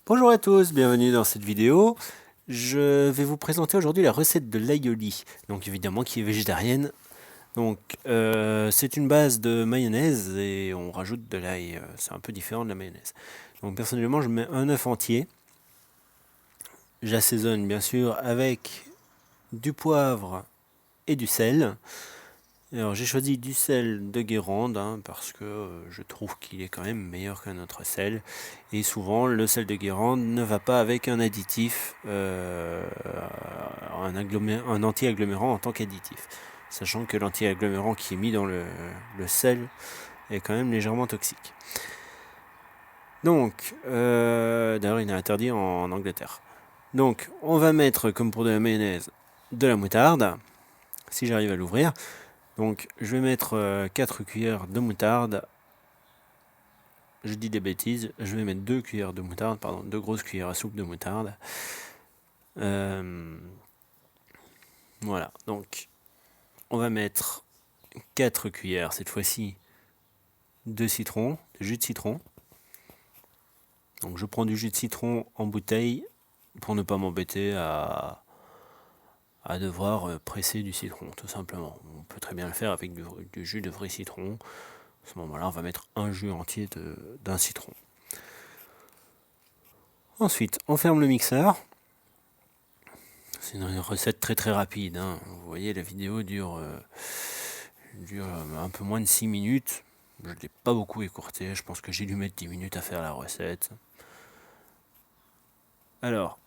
Bonjour à tous, bienvenue dans cette vidéo. Je vais vous présenter aujourd'hui la recette de l'aioli, donc évidemment qui est végétarienne. Donc c'est une base de mayonnaise et on rajoute de l'ail, c'est un peu différent de la mayonnaise. Donc personnellement je mets un œuf entier, j'assaisonne bien sûr avec du poivre et du sel. Alors j'ai choisi du sel de Guérande parce que je trouve qu'il est quand même meilleur qu'un autre sel. Et souvent le sel de Guérande ne va pas avec un additif, un anti-agglomérant en tant qu'additif. Sachant que l'anti-agglomérant qui est mis dans le sel est quand même légèrement toxique. Donc, d'ailleurs il est interdit en Angleterre. Donc on va mettre, comme pour de la mayonnaise, de la moutarde, si j'arrive à l'ouvrir. Donc je vais mettre 4 cuillères de moutarde. Je dis des bêtises, je vais mettre 2 cuillères de moutarde, pardon, 2 grosses cuillères à soupe de moutarde. Voilà, donc on va mettre 4 cuillères cette fois-ci de citron, de jus de citron. Donc je prends du jus de citron en bouteille pour ne pas m'embêter à devoir presser du citron, tout simplement. On peut très bien le faire avec du jus de vrai citron. À ce moment-là, on va mettre un jus entier d'un citron. Ensuite, on ferme le mixeur. C'est une recette très très rapide. Vous voyez, la vidéo dure un peu moins de 6 minutes. Je ne l'ai pas beaucoup écourté. Je pense que j'ai dû mettre 10 minutes à faire la recette. Alors,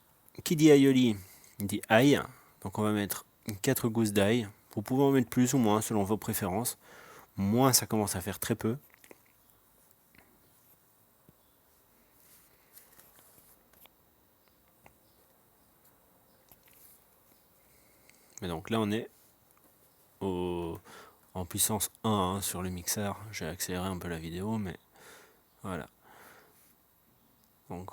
qui dit aioli dit ail. Donc on va mettre 4 gousses d'ail. Vous pouvez en mettre plus ou moins selon vos préférences. Moins ça commence à faire très peu. Mais donc là on est en puissance 1 sur le mixeur. J'ai accéléré un peu la vidéo, mais voilà. Donc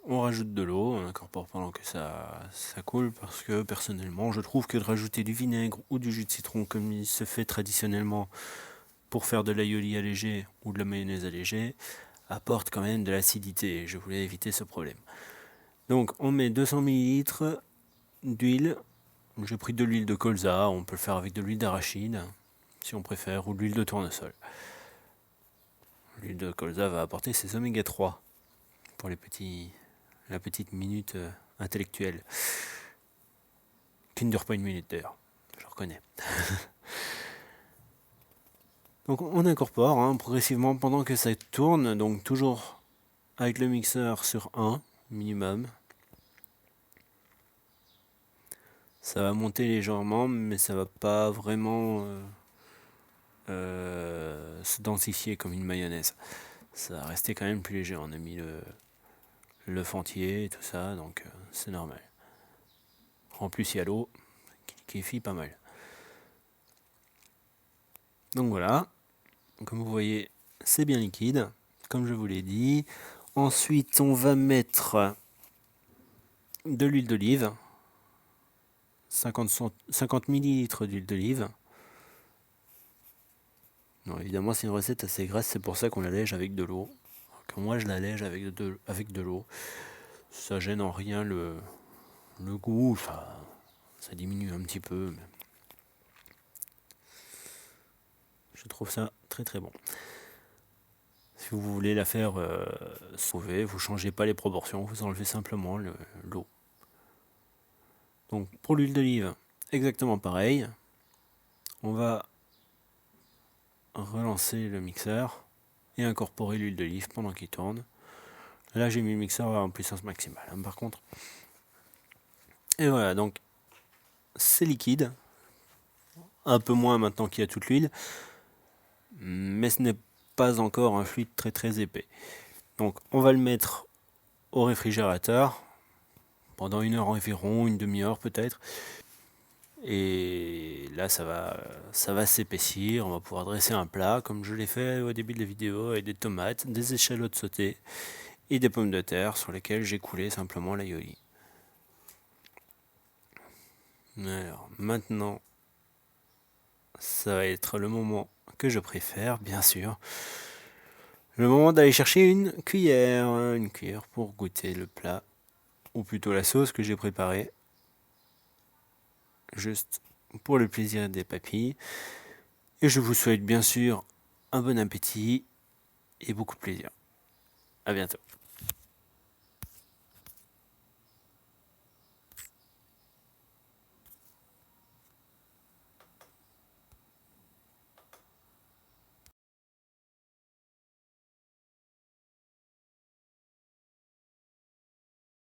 on rajoute de l'eau, on incorpore pendant que ça coule, parce que personnellement je trouve que de rajouter du vinaigre ou du jus de citron comme il se fait traditionnellement pour faire de l'aioli allégé ou de la mayonnaise allégée apporte quand même de l'acidité. Je voulais éviter ce problème. Donc on met 200 ml d'huile. J'ai pris de l'huile de colza, on peut le faire avec de l'huile d'arachide si on préfère, ou de l'huile de tournesol. L'huile de colza va apporter ses oméga 3 pour la petite minute intellectuelle, qui ne dure pas une minute d'ailleurs, je reconnais. Donc on incorpore progressivement pendant que ça tourne, donc toujours avec le mixeur sur 1 minimum. Ça va monter légèrement, mais ça va pas vraiment se densifier comme une mayonnaise. Ça va rester quand même plus léger. On a mis l'œuf entier et tout ça, donc c'est normal. En plus, il y a l'eau qui liquéfie pas mal. Donc voilà, comme vous voyez, c'est bien liquide, comme je vous l'ai dit. Ensuite, on va mettre de l'huile d'olive, 50 ml d'huile d'olive. Non, évidemment, c'est une recette assez grasse, c'est pour ça qu'on l'allège avec de l'eau. Moi, je l'allège avec de l'eau. Ça gêne en rien le goût, ça diminue un petit peu. Mais je trouve ça très très bon. Si vous voulez la faire sauver, vous ne changez pas les proportions, vous enlevez simplement l'eau. Donc pour l'huile d'olive, exactement pareil. On va relancer le mixeur et incorporer l'huile d'olive pendant qu'il tourne. Là j'ai mis le mixeur en puissance maximale par contre. Et voilà, donc c'est liquide. Un peu moins maintenant qu'il y a toute l'huile. Mais ce n'est pas encore un fluide très très épais. Donc on va le mettre au réfrigérateur pendant 1 heure environ, une demi-heure peut-être. Et là ça va s'épaissir, on va pouvoir dresser un plat comme je l'ai fait au début de la vidéo avec des tomates, des échalotes sautées et des pommes de terre sur lesquelles j'ai coulé simplement l'aioli. Alors maintenant ça va être le moment que je préfère bien sûr. Le moment d'aller chercher une cuillère pour goûter le plat, ou plutôt la sauce que j'ai préparée, juste pour le plaisir des papilles. Et je vous souhaite bien sûr un bon appétit et beaucoup de plaisir. À bientôt.